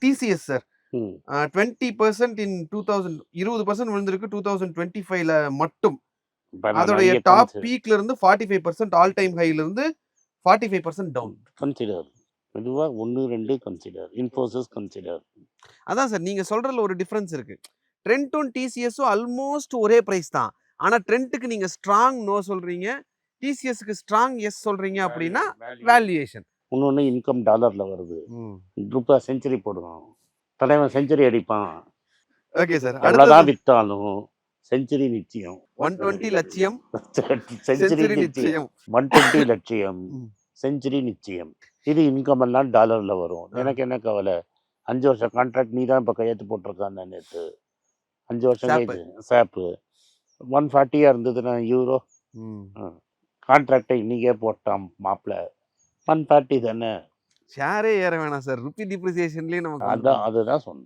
TCS sir ம் 20% இன் 2000 20% விழுந்திருக்கு 2025ல மட்டும். இப்போ நான் அதோடைய நிறைய டாப் பீக்ல இருந்து 45% ஆல் டைம் ஹைல இருந்து 45% டவுன். கன்சிடர் மெதுவாக 1-2 கன்சிடர் இன்ஃபோசிஸ் கன்சிடர். அதான் சார் நீங்க சொல்றதுல ஒரு டிஃபரன்ஸ் இருக்கு. ட்ரெண்ட்டும் டிசிஎஸும் ஆல்மோஸ்ட் ஒரே பிரைஸ் தான். ஆனா ட்ரெண்ட்டுக்கு நீங்க ஸ்ட்ராங் நோ சொல்றீங்க, டிசிஎஸ்க்கு ஸ்ட்ராங் எஸ் சொல்றீங்க அப்படின்னா வேல்யூவேஷன். இன்னொன்று இன்கம் டாலரில் வருது. குரூப்பாக செஞ்சுரி போடுவோம், தலைவன் செஞ்சுரி அடிப்பான். Okay sir. எவ்வளோதான் விற்றாலும் செஞ்சுரி நிச்சயம். 120 லட்சியம் செஞ்சுரி நிச்சயம். 120 லட்சியம் செஞ்சுரி நிச்சயம். இது இன்கம் எல்லாம் டாலரில் வரும். எனக்கு என்ன கவலை, 5 வருஷம் கான்ட்ராக்ட் நீ தான் இப்போ கையெழுத்து போட்டிருக்கான்னு நேற்று. 5 வருஷம் கழிச்சு சாப்பு 140 இருந்ததுன்னா யூரோ கான்ட்ராக்டை இன்னைக்கே போட்டான் மாப்பிள்ள 140 தானே. ஷேரே ஏற வேணாம் சார், ருப்பி டிப்ரிசியேஷன்லயே நமக்கு அதான் அதுதான் சொன்னேன்.